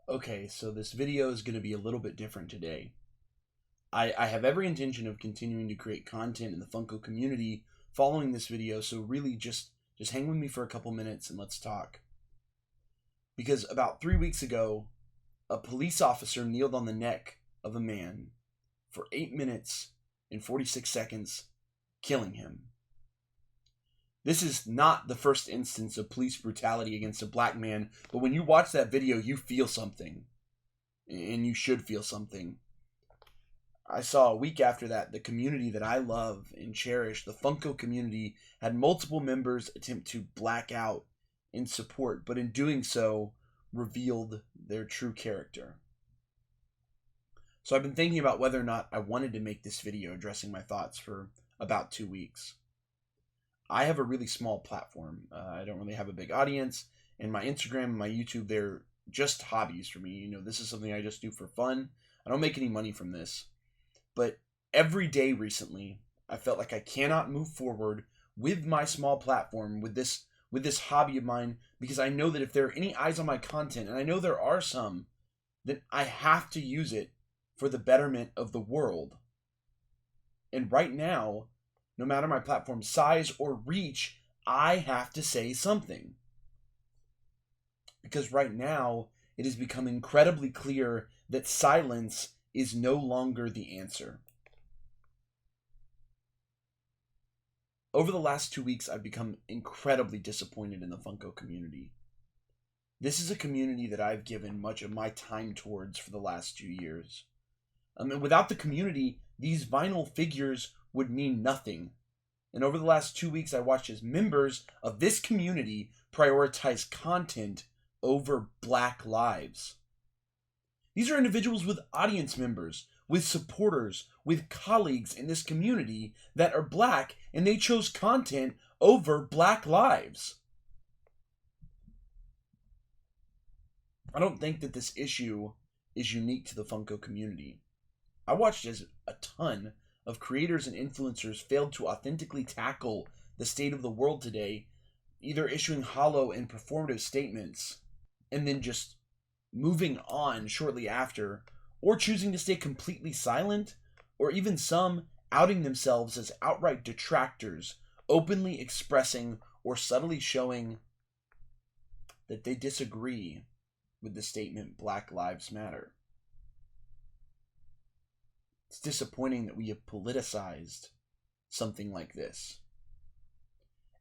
Okay, so this video is going to be a little bit different today. I have every intention of continuing to create content in the Funko community following this video, so really just hang with me for a couple minutes and let's talk. Because about 3 weeks ago, a police officer kneeled on the neck of a man for 8 minutes and 46 seconds, killing him. This is not the first instance of police brutality against a black man, but when you watch that video, you feel something. And you should feel something. I saw a week after that, the community that I love and cherish, the Funko community, had multiple members attempt to black out in support, but in doing so, revealed their true character. So I've been thinking about whether or not I wanted to make this video addressing my thoughts for about 2 weeks. I have a really small platform. I don't really have a big audience, and my Instagram and my YouTube, they're just hobbies for me. This is something I just do for fun. I don't make any money from this. But every day recently, I felt like I cannot move forward with my small platform, with this hobby of mine, because I know that if there are any eyes on my content, and I know there are some, then I have to use it for the betterment of the world. And right now, no matter my platform's size or reach, I have to say something. Because right now, it has become incredibly clear that silence is no longer the answer. Over the last 2 weeks, I've become incredibly disappointed in the Funko community. This is a community that I've given much of my time towards for the last 2 years. And without the community, these vinyl figures would mean nothing. And over the last 2 weeks, I watched as members of this community prioritize content over Black lives. These are individuals with audience members, with supporters, with colleagues in this community that are Black, and they chose content over Black lives. I don't think that this issue is unique to the Funko community. I watched as a ton of creators and influencers failed to authentically tackle the state of the world today, either issuing hollow and performative statements and then just moving on shortly after, or choosing to stay completely silent, or even some outing themselves as outright detractors, openly expressing or subtly showing that they disagree with the statement Black Lives Matter. It's disappointing that we have politicized something like this.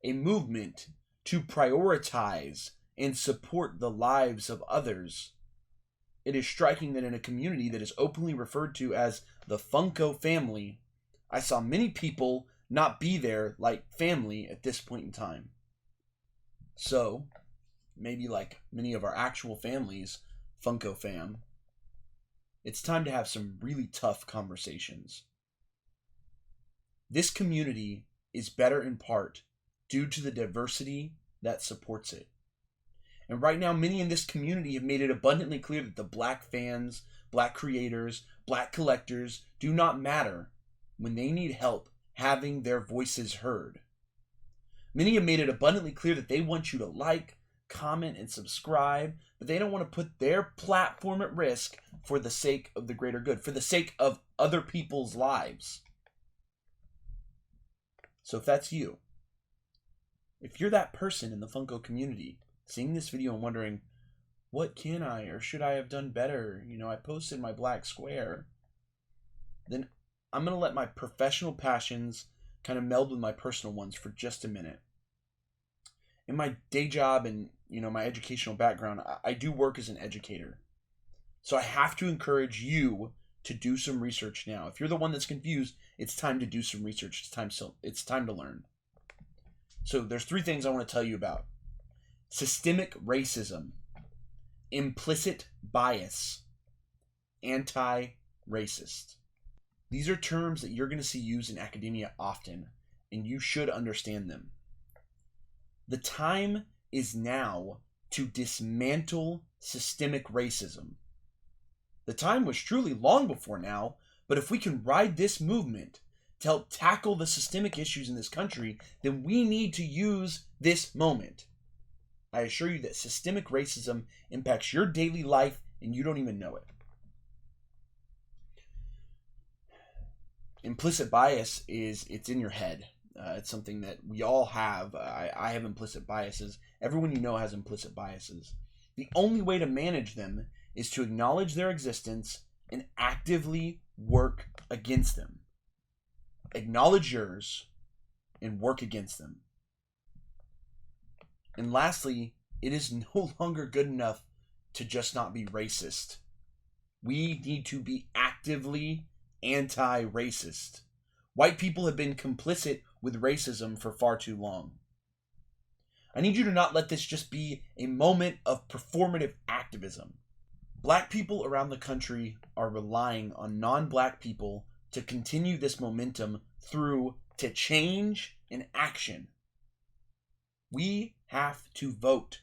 A movement to prioritize and support the lives of others. It is striking that in a community that is openly referred to as the Funko family, I saw many people not be there like family at this point in time. So, maybe like many of our actual families, Funko fam, it's time to have some really tough conversations. This community is better in part due to the diversity that supports it. And right now, many in this community have made it abundantly clear that the Black fans, Black creators, Black collectors do not matter when they need help having their voices heard. Many have made it abundantly clear that they want you to like, comment, and subscribe, but they don't want to put their platform at risk for the sake of the greater good, for the sake of other people's lives. So if that's you, if you're that person in the Funko community, seeing this video and wondering, what can I or should I have done better? I posted my black square. Then I'm going to let my professional passions kind of meld with my personal ones for just a minute. In my day job and, my educational background, I do work as an educator. So I have to encourage you to do some research now. If you're the one that's confused, it's time to do some research. It's time to learn. So there's 3 things I want to tell you about. Systemic racism, implicit bias, anti-racist. These are terms that you're going to see used in academia often, and you should understand them. The time is now to dismantle systemic racism. The time was truly long before now, but if we can ride this movement to help tackle the systemic issues in this country, then we need to use this moment. I assure you that systemic racism impacts your daily life and you don't even know it. Implicit bias it's in your head. It's something that we all have. I have implicit biases. Everyone you know has implicit biases. The only way to manage them is to acknowledge their existence and actively work against them. Acknowledge yours and work against them. And lastly, it is no longer good enough to just not be racist. We need to be actively anti-racist. White people have been complicit with racism for far too long. I need you to not let this just be a moment of performative activism. Black people around the country are relying on non-black people to continue this momentum through to change and action. We have to vote.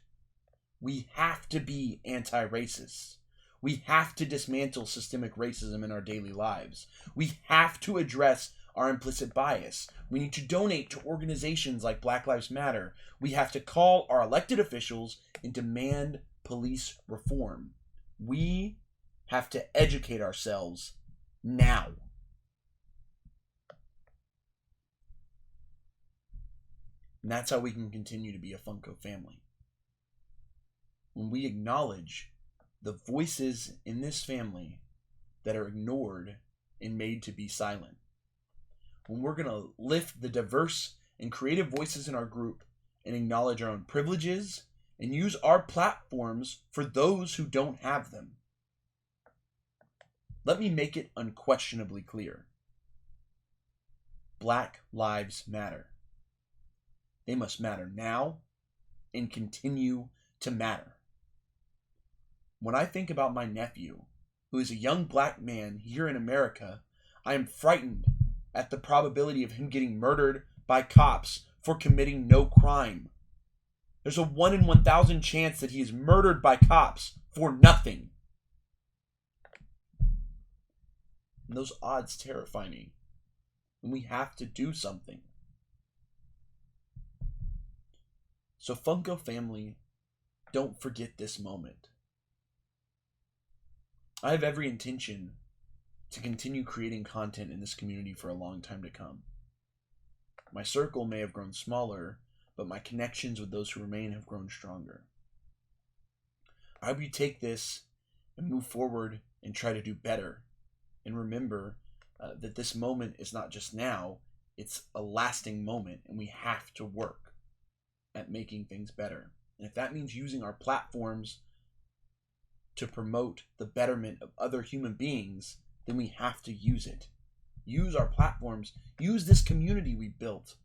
We have to be anti-racist. We have to dismantle systemic racism in our daily lives. We have to address our implicit bias. We need to donate to organizations like Black Lives Matter. We have to call our elected officials and demand police reform. We have to educate ourselves now. And that's how we can continue to be a Funko family. When we acknowledge the voices in this family that are ignored and made to be silent. When we're going to lift the diverse and creative voices in our group and acknowledge our own privileges and use our platforms for those who don't have them. Let me make it unquestionably clear. Black lives matter. They must matter now and continue to matter. When I think about my nephew, who is a young black man here in America, I am frightened at the probability of him getting murdered by cops for committing no crime. There's a 1 in 1,000 chance that he is murdered by cops for nothing. And those odds terrify me. And we have to do something. So Funko family, don't forget this moment. I have every intention to continue creating content in this community for a long time to come. My circle may have grown smaller, but my connections with those who remain have grown stronger. I hope you take this and move forward and try to do better. And remember that this moment is not just now, it's a lasting moment, and we have to work at making things better. And if that means using our platforms to promote the betterment of other human beings, then we have to use it. Use our platforms, use this community we built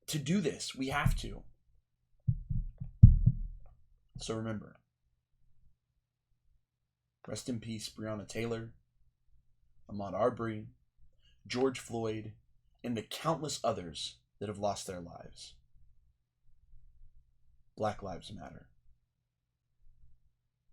to do this. We have to. So remember, rest in peace, Breonna Taylor, Ahmaud Arbery, George Floyd, and the countless others that have lost their lives. Black lives matter.